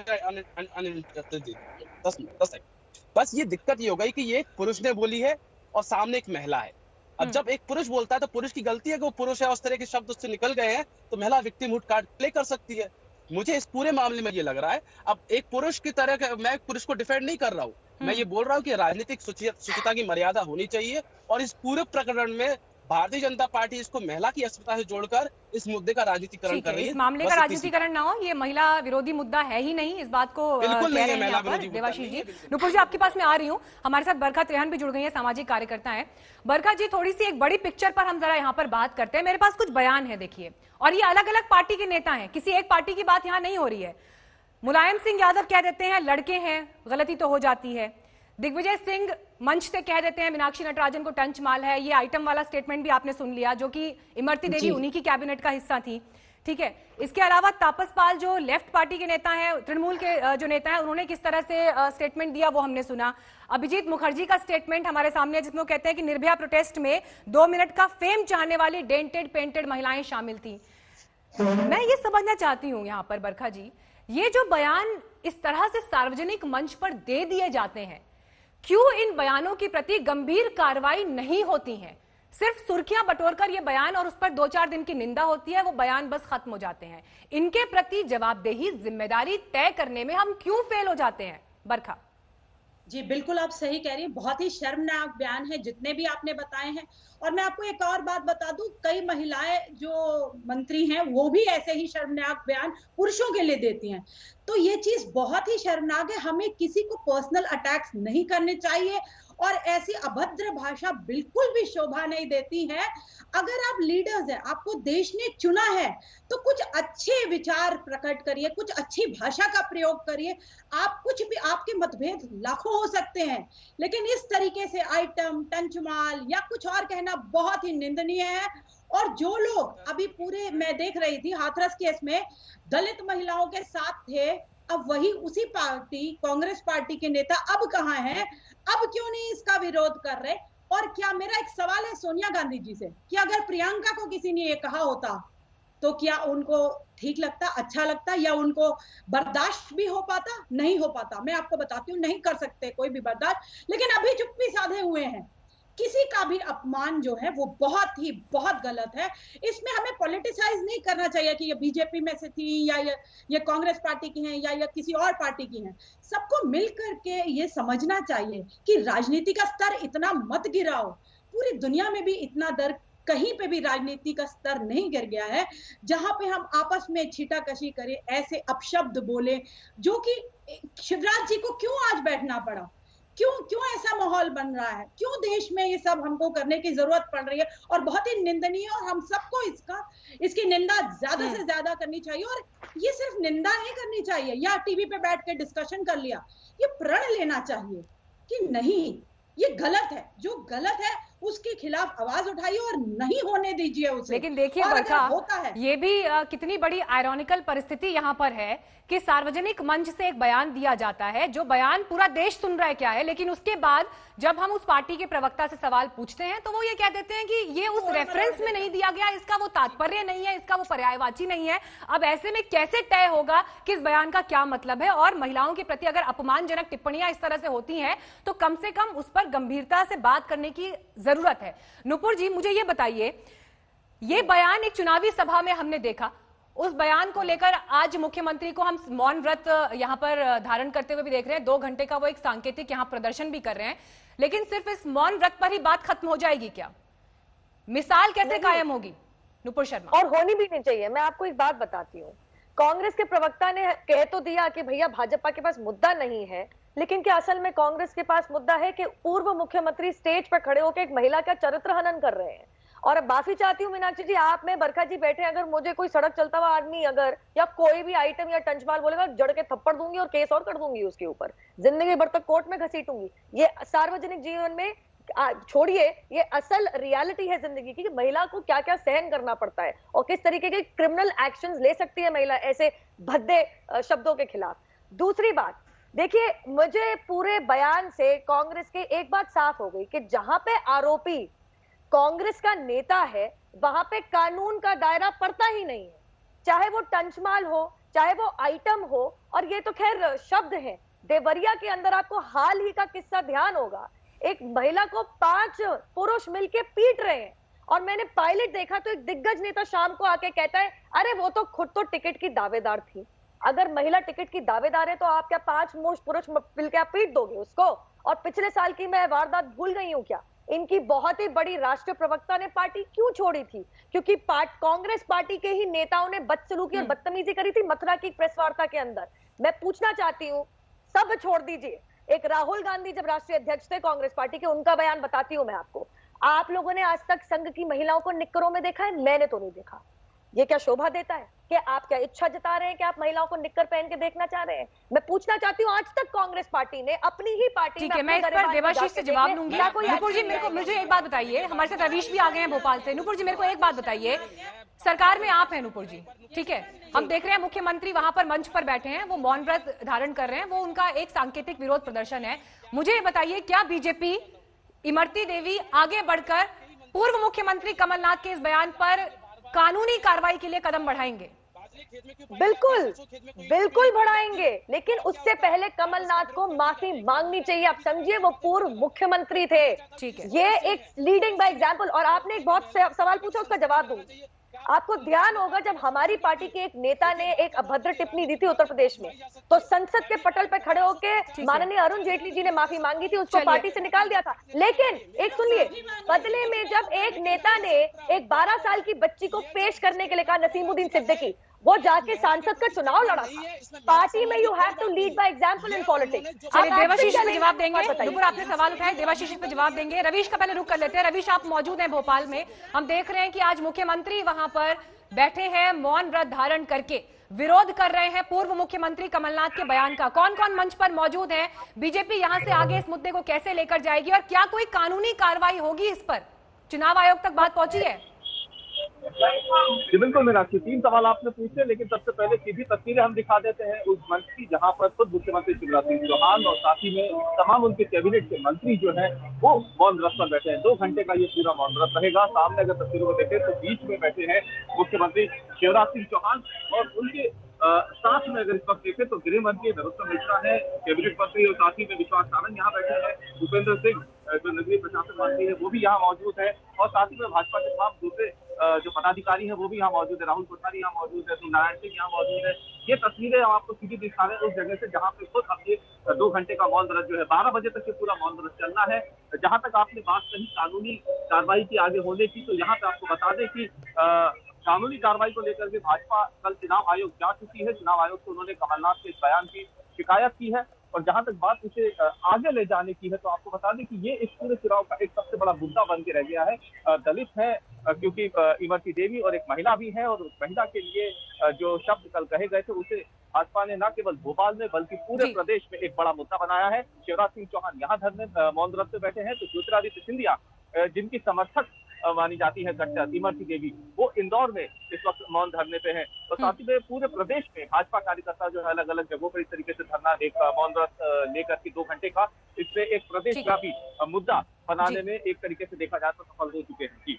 बस ये दिक्कत ये हो गई कि ये एक पुरुष ने बोली है और सामने एक महिला है। अब जब एक पुरुष बोलता है तो पुरुष की गलती है कि वो पुरुष है, उस तरह के शब्द उससे निकल गए हैं, तो महिला विक्टिमहुड कार्ड प्ले कर सकती है। मुझे इस पूरे मामले में ये लग रहा है, अब एक पुरुष की तरह मैं पुरुष को डिफेंड नहीं कर रहा हूँ, मैं ये बोल रहा हूँ कि राजनीतिक शुचिता की मर्यादा होनी चाहिए और इस पूरे प्रकरण में भारतीय जनता पार्टी इसको महिला की अस्मिता से जोड़कर इस मुद्दे का राजनीतिकरण कर रही है। इस मामले का राजनीतिकरण ना हो, ये महिला विरोधी मुद्दा है ही नहीं, इस बात को बिल्कुल नहीं है महिला विरोधी। देवाशीष जी, नुपुर जी आपके पास मैं आ रही हूँ, हमारे साथ बरखा त्रेहन भी जुड़ गई है, सामाजिक कार्यकर्ता है। बरखा जी, थोड़ी सी एक बड़ी पिक्चर पर हम जरा यहाँ पर बात करते हैं। मेरे पास कुछ बयान है, देखिए, और ये अलग अलग पार्टी के नेता हैं, किसी एक पार्टी की बात यहाँ नहीं हो रही है। मुलायम सिंह यादव कह देते हैं लड़के हैं, गलती तो हो जाती है। दिग्विजय सिंह मंच से कह देते हैं मीनाक्षी नटराजन को टंच माल है। ये आइटम वाला स्टेटमेंट भी आपने सुन लिया, जो कि इमरती देवी उन्हीं की कैबिनेट का हिस्सा थी, ठीक है। इसके अलावा तापस पाल जो लेफ्ट पार्टी के नेता हैं, तृणमूल के जो नेता हैं, उन्होंने किस तरह से स्टेटमेंट दिया वो हमने सुना। अभिजीत मुखर्जी का स्टेटमेंट हमारे सामने, जिसमें वो कहते हैं कि निर्भया प्रोटेस्ट में 2 मिनट का फेम चाहने वाली डेंटेड पेंटेड महिलाएं शामिल थी। मैं ये समझना चाहती हूँ यहाँ पर बरखा जी, ये जो बयान इस तरह से सार्वजनिक मंच पर दे दिए जाते हैं, क्यों इन बयानों के प्रति गंभीर कार्रवाई नहीं होती है? सिर्फ सुर्खियां बटोरकर ये बयान और उस पर 2-4 दिन की निंदा होती है, वो बयान बस खत्म हो जाते हैं। इनके प्रति जवाबदेही, जिम्मेदारी तय करने में हम क्यों फेल हो जाते हैं? बरखा जी, बिल्कुल आप सही कह रही हैं, बहुत ही शर्मनाक बयान है जितने भी आपने बताए हैं। और मैं आपको एक और बात बता दूं, कई महिलाएं जो मंत्री हैं वो भी ऐसे ही शर्मनाक बयान पुरुषों के लिए देती हैं। तो ये चीज बहुत ही शर्मनाक है। हमें किसी को पर्सनल अटैक्स नहीं करने चाहिए और ऐसी अभद्र भाषा बिल्कुल भी शोभा नहीं देती है। अगर आप लीडर्स हैं, आपको देश ने चुना है, तो कुछ अच्छे विचार प्रकट करिए, कुछ अच्छी भाषा का प्रयोग करिए। आप कुछ भी, आपके मतभेद लाखों हो सकते हैं, लेकिन इस तरीके से आइटम, टंचमाल या कुछ और कहना बहुत ही निंदनीय है। और जो लोग अभी पूरे, मैं देख रही थी हाथरस केस में दलित महिलाओं के साथ थे, अब वही उसी पार्टी, कांग्रेस पार्टी के नेता अब कहाँ हैं? अब क्यों नहीं इसका विरोध कर रहे? और क्या, मेरा एक सवाल है सोनिया गांधी जी से, कि अगर प्रियंका को किसी ने ये कहा होता तो क्या उनको ठीक लगता, अच्छा लगता, या उनको बर्दाश्त भी हो पाता? नहीं हो पाता। मैं आपको बताती हूँ, नहीं कर सकते कोई भी बर्दाश्त। लेकिन अभी चुप्पी साधे हुए हैं। किसी का भी अपमान जो है वो बहुत गलत है। इसमें हमें पॉलिटिसाइज नहीं करना चाहिए कि ये बीजेपी में से थी या ये कांग्रेस पार्टी की हैं या किसी और पार्टी की हैं। सबको मिल करके ये समझना चाहिए कि राजनीति का स्तर इतना मत गिराओ। पूरी दुनिया में भी इतना दर, कहीं पे भी राजनीति का स्तर नहीं गिर गया है जहां पे हम आपस में छीटाकशी करें, ऐसे अपशब्द बोले, जो कि शिवराज जी को क्यों आज बैठना पड़ा? क्यों ऐसा माहौल बन रहा है? क्यों देश में ये सब हमको करने की जरूरत पड़ रही है? और बहुत ही निंदनीय, और हम सबको इसकी निंदा ज्यादा से ज्यादा करनी चाहिए। और ये सिर्फ निंदा नहीं करनी चाहिए या टीवी पे बैठ के डिस्कशन कर लिया, ये प्रण लेना चाहिए कि नहीं, ये गलत है, जो गलत है उसके खिलाफ आवाज उठाइए और नहीं होने दीजिए उसे। लेकिन देखिए बरखा, ये भी कितनी बड़ी आयरॉनिकल परिस्थिति यहाँ पर है कि सार्वजनिक मंच से एक बयान दिया जाता है, जो बयान पूरा देश सुन रहा है क्या है, लेकिन उसके बाद जब हम उस पार्टी के प्रवक्ता से सवाल पूछते हैं तो वो ये कह देते हैं कि ये उस रेफरेंस में नहीं दिया गया, इसका वो तात्पर्य नहीं है, इसका वो पर्यायवाची नहीं है। अब ऐसे में कैसे तय होगा कि इस बयान का क्या मतलब है? और महिलाओं के प्रति अगर अपमानजनक टिप्पणियां इस तरह से होती हैं तो कम से कम उस पर गंभीरता से बात करने की जरूरत है। नुपुर जी, मुझे ये बताइए, ये बयान एक चुनावी सभा में हमने देखा, उस बयान को लेकर आज मुख्यमंत्री को हम मौन व्रत यहां पर धारण करते हुए भी देख रहे हैं। 2 घंटे का वो एक सांकेतिक यहां प्रदर्शन भी कर रहे हैं, लेकिन सिर्फ इस मौन व्रत पर ही बात खत्म हो जाएगी क्या? मिसाल कैसे कायम होगी? नुपुर शर्मा। और होनी भी नहीं चाहिए। मैं आपको एक बात बताती हूँ, कांग्रेस के प्रवक्ता ने कह तो दिया कि भैया भाजपा के पास मुद्दा नहीं है, लेकिन क्या असल में कांग्रेस के पास मुद्दा है कि पूर्व मुख्यमंत्री स्टेज पर खड़े होकर एक महिला का चरित्र हनन कर रहे हैं? और अब माफी चाहती हूँ मीनाक्षी जी, आप में बरखा जी बैठे, अगर मुझे कोई सड़क चलता हुआ आदमी अगर या कोई भी आइटम या टंचमाल बोलेगा, जड़ के थप्पड़ दूंगी और केस और कर दूंगी उसके ऊपर, जिंदगी भर तक कोर्ट में घसीटूंगी। ये सार्वजनिक जीवन में छोड़िए, ये असल रियलिटी है जिंदगी की कि महिला को क्या क्या सहन करना पड़ता है और किस तरीके के क्रिमिनल एक्शंस ले सकती है महिला ऐसे भद्दे शब्दों के खिलाफ। दूसरी बात, देखिए, मुझे पूरे बयान से कांग्रेस के एक बात साफ हो गई कि जहां पे आरोपी कांग्रेस का नेता है वहां पे कानून का दायरा पड़ता ही नहीं है, चाहे वो टंचमाल हो, चाहे वो आइटम हो। और ये तो खैर शब्द है, देवरिया के अंदर आपको हाल ही का किस्सा ध्यान होगा, एक महिला को 5 पुरुष मिलके पीट रहे हैं और मैंने पायलट देखा तो एक दिग्गज नेता शाम को आके कहता है अरे वो तो खुद तो टिकट की दावेदार थी। अगर महिला टिकट की दावेदार है तो आप क्या 5 पुरुष मिलकर आप पीट दोगे उसको? और पिछले साल की मैं वारदात भूल गई हूँ क्या? इनकी बहुत ही बड़ी राष्ट्रीय प्रवक्ता ने पार्टी क्यों छोड़ी थी? क्योंकि कांग्रेस पार्टी के ही नेताओं ने बदसलूकी और बदतमीजी करी थी मथुरा की प्रेस वार्ता के अंदर। मैं पूछना चाहती हूँ, सब छोड़ दीजिए, एक राहुल गांधी जब राष्ट्रीय अध्यक्ष थे कांग्रेस पार्टी के, उनका बयान बताती हूँ मैं आपको। आप लोगों ने आज तक संघ की महिलाओं को निक्करों में देखा है? मैंने तो नहीं देखा। ये क्या शोभा देता है कि आप क्या इच्छा जता रहे हैं कि आप महिलाओं को निक्कर पहन के देखना चाह रहे हैं? मैं पूछना चाहती हूँ, आज तक कांग्रेस पार्टी ने अपनी ही पार्टी ठीक है, मैं इस पर देवाशीष से जवाब लूंगी। नुपुर जी मुझे एक बात बताइए, हमारे साथ रवीश भी आ गए हैं भोपाल से। नुपुर जी मेरे को एक बात बताइए, सरकार में आप हैं नुपुर जी, ठीक है, हम देख रहे हैं मुख्यमंत्री वहां पर मंच पर बैठे हैं, वो मौन व्रत धारण कर रहे हैं, वो उनका एक सांकेतिक विरोध प्रदर्शन है। मुझे ये बताइए, क्या बीजेपी इमरती देवी आगे बढ़कर पूर्व मुख्यमंत्री कमलनाथ के इस बयान पर कानूनी कार्रवाई के लिए कदम बढ़ाएंगे? बिल्कुल बढ़ाएंगे, लेकिन उससे पहले कमलनाथ को माफी मांगनी चाहिए। आप समझिए, वो पूर्व मुख्यमंत्री थे, ठीक है, ये एक लीडिंग बाय एग्जांपल। और आपने एक बहुत सवाल पूछा, उसका जवाब दूंगी। आपको ध्यान होगा जब हमारी पार्टी के एक नेता ने एक अभद्र टिप्पणी दी थी उत्तर प्रदेश में, तो संसद के पटल पे खड़े होकर माननीय अरुण जेटली जी ने माफी मांगी थी, उसको पार्टी से निकाल दिया था। लेकिन एक सुनिए, बदले में जब एक नेता ने एक 12 साल की बच्ची को पेश करने के लिए कहा, नसीमुद्दीन सिद्दीकी, वो जाके सांसद का चुनाव लड़ा था। पार्टी में you have to lead by example in politics. चलिए देवाशीष पे जवाब देंगे, नुपुर आपने सवाल उठाए, देवाशीष पे जवाब देंगे। रवीश का पहले रुक कर लेते हैं। रवीश, आप मौजूद हैं भोपाल में, हम देख रहे हैं कि आज मुख्यमंत्री वहां पर बैठे हैं मौन व्रत धारण करके, विरोध कर रहे हैं पूर्व मुख्यमंत्री कमलनाथ के बयान का। कौन कौन मंच पर मौजूद है? बीजेपी यहां से आगे इस मुद्दे को कैसे लेकर जाएगी और क्या कोई कानूनी कार्रवाई होगी इस पर? चुनाव आयोग तक बात पहुंची है? जी बिल्कुल मीनाक्षी, 3 सवाल आपने पूछे, लेकिन सबसे पहले सीधी तस्वीरें हम दिखा देते हैं उस मंच की जहां पर खुद मुख्यमंत्री शिवराज सिंह चौहान और साथ ही में तमाम उनके कैबिनेट के मंत्री जो है वो मौन व्रत पर बैठे हैं। 2 घंटे का ये पूरा मौन व्रत रहेगा। सामने अगर तस्वीरों को देखें तो बीच में बैठे हैं मुख्यमंत्री शिवराज सिंह चौहान और उनके साथ में अगर इस वक्त देखें तो गृह मंत्री नरोत्तम मिश्रा है, कैबिनेट मंत्री और साथ ही में विश्वास सारंग यहाँ बैठे हैं, भूपेंद्र सिंह जो नगरीय प्रशासन मंत्री है वो भी यहाँ मौजूद है और साथ ही में भाजपा के तमाम दूसरे जो पदाधिकारी है वो भी यहाँ मौजूद है। राहुल कोठारी यहाँ मौजूद है, तो नारायण सिंह यहाँ मौजूद है। ये तस्वीरें हम आपको सीधी दिखा रहे हैं उस जगह से जहाँ पे खुद अब ये 2 घंटे का मौन व्रत जो है 12 बजे तक ये पूरा मौन व्रत चलना है। जहाँ तक आपने बात कही कानूनी कार्रवाई की आगे होने की, तो यहाँ पे आपको बता दें कि कानूनी कार्रवाई को लेकर के भाजपा कल चुनाव आयोग जा चुकी है। चुनाव आयोग से उन्होंने कमलनाथ के इस बयान की शिकायत की है और जहां तक बात उसे आगे ले जाने की है तो आपको बता दें कि ये इस पूरे चुनाव का एक सबसे बड़ा मुद्दा बन के रह गया है। दलित है क्योंकि इमरती देवी और एक महिला भी है और उस महिला के लिए जो शब्द कल कहे गए थे उसे भाजपा ने न केवल भोपाल में बल्कि पूरे प्रदेश में एक बड़ा मुद्दा बनाया है। शिवराज सिंह चौहान यहाँ धरने मौन व्रत पे बैठे हैं, तो ज्योतिरादित्य सिंधिया जिनकी समर्थक मानी जाती है कट्टर इमरती देवी, वो इंदौर में इस वक्त मौन धरने पे हैं। और साथ ही में पूरे प्रदेश में भाजपा कार्यकर्ता जो है अलग अलग जगहों पर इस तरीके से धरना मौन व्रत लेकर के 2 घंटे का इससे एक प्रदेश व्यापी मुद्दा बनाने में एक तरीके से देखा जाए तो सफल हो चुके हैं। जी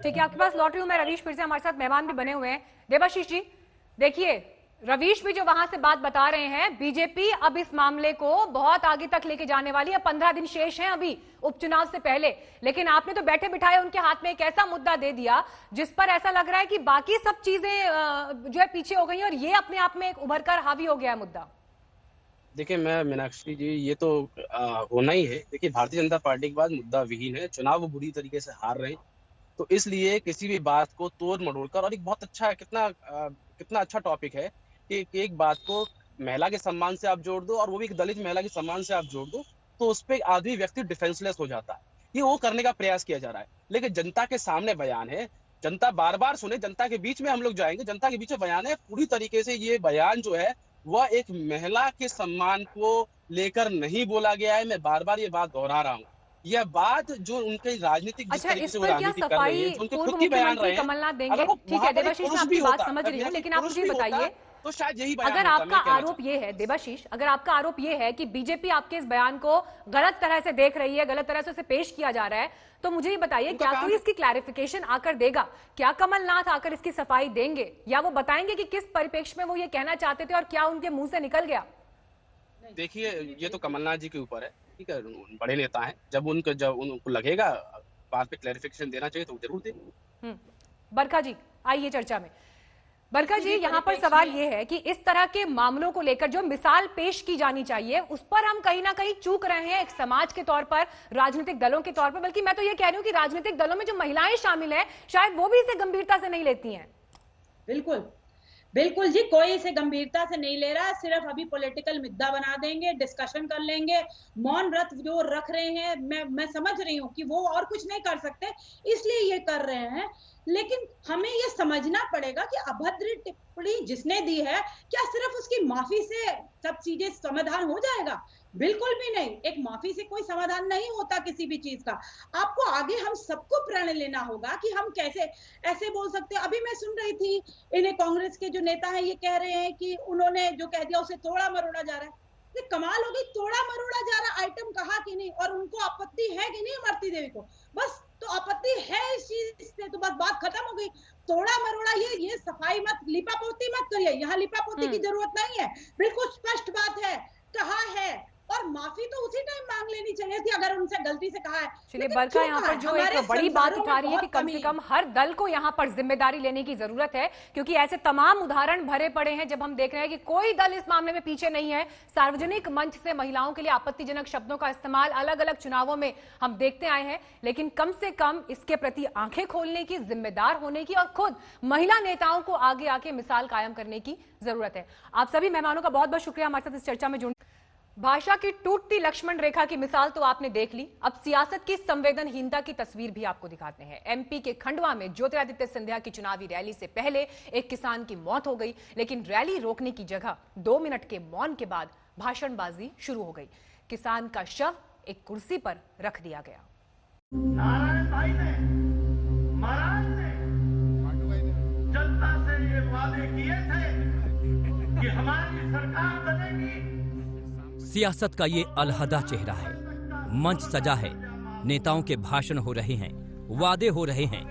ठीक है, आपके पास लौट रही हूँ मैं। रवीश फिर से हमारे साथ मेहमान भी बने हुए हैं। देवाशीष जी देखिए, रवीश भी जो वहां से बात बता रहे हैं, बीजेपी अब इस मामले को बहुत आगे तक लेके जाने वाली है। 15 दिन शेष हैं अभी उपचुनाव से पहले, लेकिन आपने तो बैठे बिठाए उनके हाथ में एक ऐसा मुद्दा दे दिया जिस पर ऐसा लग रहा है कि बाकी सब चीजें जो है पीछे हो गई और ये अपने आप में एक उभर कर हावी हो गया है मुद्दा। देखिए मैं मीनाक्षी जी, ये तो होना ही है। देखिए भारतीय जनता पार्टी के बाद मुद्दा विहीन है, चुनाव वो बुरी तरीके से हार रहे हैं, तो इसलिए किसी भी बात को तोड़ मरोड़ कर, और एक बहुत अच्छा कितना अच्छा टॉपिक है कि एक बात को महिला के सम्मान से आप जोड़ दो और वो भी एक दलित महिला के सम्मान से आप जोड़ दो, तो उस पर आदमी व्यक्ति डिफेंसलेस हो जाता है। ये वो करने का प्रयास किया जा रहा है, लेकिन जनता के सामने बयान है, जनता बार बार सुने, जनता के बीच में हम लोग जाएंगे, जनता के बीच में बयान है। पूरी तरीके से ये बयान जो है वह एक महिला के सम्मान को लेकर नहीं बोला गया है। मैं बार बार ये बात दोहरा रहा हूँ। यह बात जो उनके राजनीतिक अच्छा, इस पर क्या सफाई पूर्व मुख्यमंत्री कमलनाथ देंगे? ठीक है देवाशीष, मैं आपकी बात समझ रही हूँ, लेकिन आप मुझे बताइए, तो शायद यही अगर आपका आरोप ये है देवाशीष, अगर आपका आरोप ये है कि बीजेपी आपके इस बयान को गलत तरह से देख रही है, गलत तरह से उसे पेश किया जा रहा है, तो मुझे ये बताइए क्या कोई इसकी क्लैरिफिकेशन आकर देगा? क्या कमलनाथ आकर इसकी सफाई देंगे या वो बताएंगे कि किस परिप्रेक्ष्य में वो ये कहना चाहते थे और क्या उनके मुंह से निकल गया? देखिए, ये तो कमलनाथ जी के ऊपर है, ठीक है, बड़े नेता हैं, जब उनको लगेगा बात पे क्लैरिफिकेशन देना चाहिए तो जरूर दें। बरखा जी आइए चर्चा में। बरखा जी, यहाँ पर सवाल ये है कि इस तरह के मामलों को लेकर जो मिसाल पेश की जानी चाहिए उस पर हम कहीं ना कहीं चूक रहे हैं, एक समाज के तौर पर, राजनीतिक दलों के तौर पर। बल्कि मैं तो ये कह रही हूँ कि राजनीतिक दलों में जो महिलाएं शामिल हैं शायद वो भी इसे गंभीरता से नहीं लेती हैं। बिल्कुल बिल्कुल जी, कोई इसे गंभीरता से नहीं ले रहा, सिर्फ अभी पॉलिटिकल मुद्दा बना देंगे, डिस्कशन कर लेंगे। मौन व्रत जो रख रहे हैं, मैं समझ रही हूँ कि वो और कुछ नहीं कर सकते इसलिए ये कर रहे हैं, लेकिन हमें ये समझना पड़ेगा कि अभद्र टिप्पणी जिसने दी है, क्या सिर्फ उसकी माफी से सब चीजें समाधान हो जाएगा? बिल्कुल भी नहीं। एक माफी से कोई समाधान नहीं होता किसी भी चीज का। आपको आगे हम सबको प्रण लेना होगा कि हम कैसे ऐसे बोल सकते हैं। अभी मैं सुन रही थी, इन्हें कांग्रेस के जो नेता हैं ये कह रहे हैं कि उन्होंने जो कह दिया उसे तोड़ा मरोड़ा जा रहा है। कमाल हो गई, तोड़ा मरोड़ा जा रहा आइटम कहा कि नहीं, और उनको आपत्ति है कि नहीं इमरती देवी को? बस तो आपत्ति है इस चीज से, तो बस बात खत्म हो गई। तोड़ा मरोड़ा ये सफाई मत, लिपापोती मत करिए, यहाँ लिपापोती की जरूरत नहीं है। बिल्कुल स्पष्ट बात है, कहा है, और माफी तो उसी टाइम मांग लेनी चाहिए थी अगर उनसे गलती से कहा है। चलिए बरखा, यहाँ पर जो एक बड़ी बात उठा रही है कि कम से कम हर दल को यहाँ पर जिम्मेदारी लेने की जरूरत है, क्योंकि ऐसे तमाम उदाहरण भरे पड़े हैं जब हम देख रहे हैं कि कोई दल इस मामले में पीछे नहीं है। सार्वजनिक मंच से महिलाओं के लिए आपत्तिजनक शब्दों का इस्तेमाल अलग अलग चुनावों में हम देखते आए हैं, लेकिन कम से कम इसके प्रति आंखें खोलने की, जिम्मेदार होने की और खुद महिला नेताओं को आगे आके मिसाल कायम करने की जरूरत है। आप सभी मेहमानों का बहुत बहुत शुक्रिया हमारे साथ इस चर्चा में जुड़ने। भाषा की टूटती लक्ष्मण रेखा की मिसाल तो आपने देख ली, अब सियासत की संवेदनहीनता की तस्वीर भी आपको दिखाते हैं। एमपी के खंडवा में ज्योतिरादित्य सिंधिया की चुनावी रैली से पहले एक किसान की मौत हो गई, लेकिन रैली रोकने की जगह 2 मिनट के मौन के बाद भाषणबाजी शुरू हो गई। किसान का शव एक कुर्सी पर रख दिया गया। नारायण भाई ने, महाराज ने जनता से ये वादे किए थे कि हमारी सरकार बनेगी। सियासत का ये अलहदा चेहरा है। मंच सजा है, नेताओं के भाषण हो रहे हैं, वादे हो रहे हैं,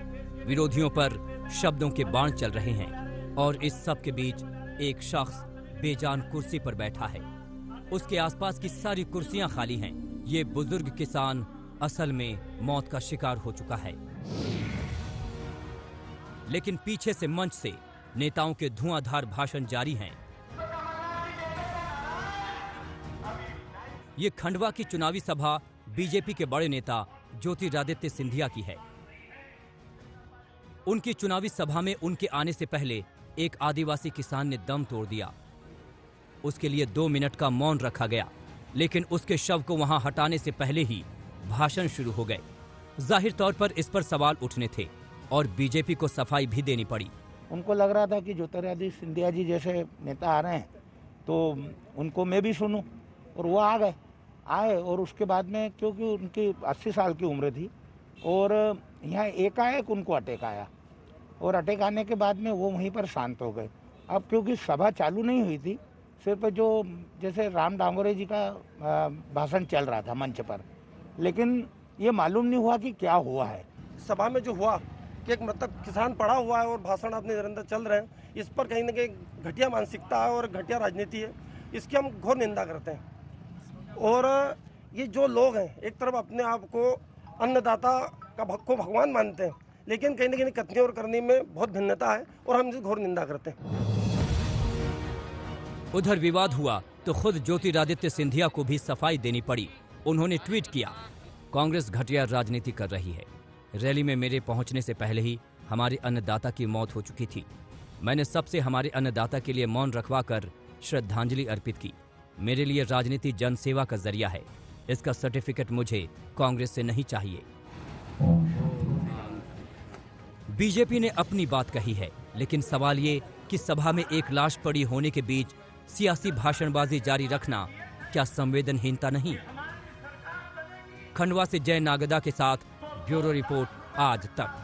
विरोधियों पर शब्दों के बाण चल रहे हैं, और इस सब के बीच एक शख्स बेजान कुर्सी पर बैठा है। उसके आसपास की सारी कुर्सियां खाली हैं। ये बुजुर्ग किसान असल में मौत का शिकार हो चुका है। लेकिन पीछे से मंच से नेताओं के धुआंधार भाषण जारी हैं। ये खंडवा की चुनावी सभा बीजेपी के बड़े नेता ज्योतिरादित्य सिंधिया की है। उनकी चुनावी सभा में उनके आने से पहले एक आदिवासी किसान ने दम तोड़ दिया। उसके लिए 2 मिनट का मौन रखा गया, लेकिन उसके शव को वहां हटाने से पहले ही भाषण शुरू हो गए। जाहिर तौर पर इस पर सवाल उठने थे और बीजेपी को सफाई भी देनी पड़ी। उनको लग रहा था कि ज्योतिरादित्य सिंधिया जी जैसे नेता आ रहे हैं तो उनको मैं भी सुनूं, और वो आए और उसके बाद में, क्योंकि उनकी 80 साल की उम्र थी, और यहाँ एकाएक उनको अटैक आया, और अटैक आने के बाद में वो वहीं पर शांत हो गए। अब क्योंकि सभा चालू नहीं हुई थी, सिर्फ जो जैसे राम डांगोरे जी का भाषण चल रहा था मंच पर, लेकिन ये मालूम नहीं हुआ कि क्या हुआ है। सभा में जो हुआ कि एक मतलब किसान पड़ा हुआ है और भाषण अपने निरंतर चल रहे हैं, इस पर कहीं ना कहीं घटिया मानसिकता है और घटिया राजनीति है, इसकी हम घोर निंदा करते हैं। और ये जो लोग हैं एक तरफ अपने आप को अन्नदाता को भगवान मानते हैं, लेकिन कहीं ना कहीं कथनी और करनी में बहुत भिन्नता है और हम इसे घोर निंदा करते हैं। उधर विवाद हुआ तो खुद ज्योतिरादित्य सिंधिया को भी सफाई देनी पड़ी। उन्होंने ट्वीट किया, कांग्रेस घटिया राजनीति कर रही है। रैली में मेरे पहुंचने से पहले ही हमारे अन्नदाता की मौत हो चुकी थी। मैंने सबसे हमारे अन्नदाता के लिए मौन रखवाकर श्रद्धांजलि अर्पित की। मेरे लिए राजनीति जनसेवा का जरिया है। इसका सर्टिफिकेट मुझे कांग्रेस से नहीं चाहिए। बीजेपी ने अपनी बात कही है, लेकिन सवाल ये कि सभा में एक लाश पड़ी होने के बीच सियासी भाषणबाजी जारी रखना क्या संवेदनहीनता नहीं? खंडवा से जय नागदा के साथ ब्यूरो रिपोर्ट, आज तक।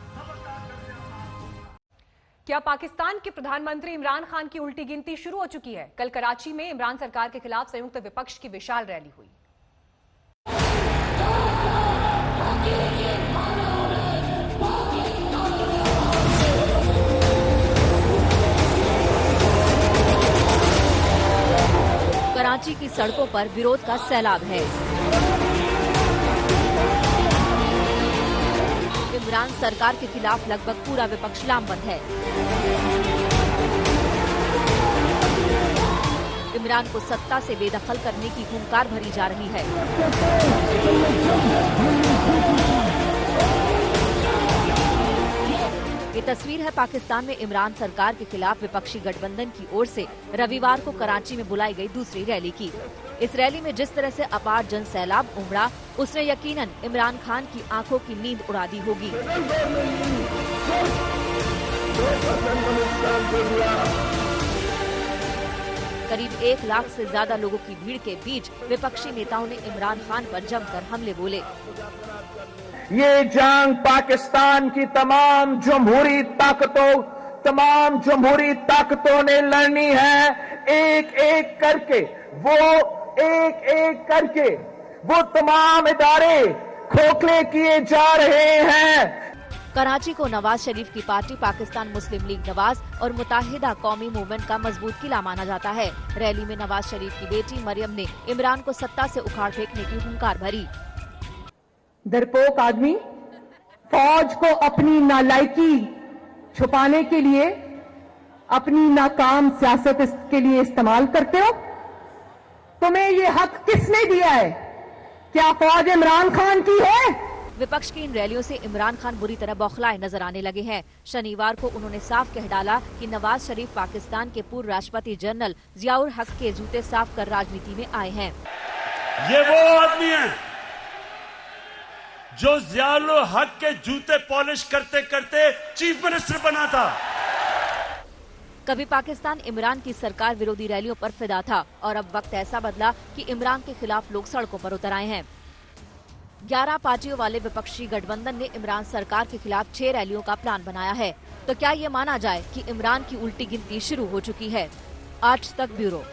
क्या पाकिस्तान के प्रधानमंत्री इमरान खान की उल्टी गिनती शुरू हो चुकी है? कल कराची में इमरान सरकार के खिलाफ संयुक्त विपक्ष की विशाल रैली हुई। कराची कराची की सड़कों पर विरोध का सैलाब है। इमरान सरकार के खिलाफ लगभग पूरा विपक्ष लामबंद है। इमरान को सत्ता से बेदखल करने की हुंकार भरी जा रही है। ये तस्वीर है पाकिस्तान में इमरान सरकार के खिलाफ विपक्षी गठबंधन की ओर से रविवार को कराची में बुलाई गई दूसरी रैली की। इस रैली में जिस तरह से अपार जन सैलाब उमड़ा, उसने यकीनन इमरान खान की आंखों की नींद उड़ा दी होगी। करीब 1 लाख से ज्यादा लोगों की भीड़ के बीच विपक्षी नेताओं ने इमरान खान पर जमकर हमले बोले। ये जंग पाकिस्तान की तमाम जमहूरी ताकतों ने लड़नी है। एक एक करके वो तमाम इदारे खोखले किए जा रहे हैं। कराची को नवाज शरीफ की पार्टी पाकिस्तान मुस्लिम लीग नवाज और मुत्ताहिदा कौमी मूवमेंट का मजबूत किला माना जाता है। रैली में नवाज शरीफ की बेटी मरियम ने इमरान को सत्ता से उखाड़ फेंकने की हुंकार भरी। डरपोक आदमी, फौज को अपनी नालायकी छुपाने के लिए, अपनी नाकाम सियासत के लिए इस्तेमाल करते हो। तुम्हें ये हक किसने दिया है? क्या फौज इमरान खान की है? विपक्ष की इन रैलियों से इमरान खान बुरी तरह बौखलाए नजर आने लगे हैं। शनिवार को उन्होंने साफ कह डाला कि नवाज शरीफ पाकिस्तान के पूर्व राष्ट्रपति जनरल जियाउल हक के जूते साफ कर राजनीति में आए हैं। ये वो आदमी है जो जियाउल हक के जूते पॉलिश करते करते चीफ मिनिस्टर बना था। कभी पाकिस्तान इमरान की सरकार विरोधी रैलियों पर फिदा था और अब वक्त ऐसा बदला कि इमरान के खिलाफ लोग सड़कों पर उतर आए हैं। 11 पार्टियों वाले विपक्षी गठबंधन ने इमरान सरकार के खिलाफ 6 रैलियों का प्लान बनाया है। तो क्या ये माना जाए कि इमरान की उल्टी गिनती शुरू हो चुकी है? आज तक ब्यूरो।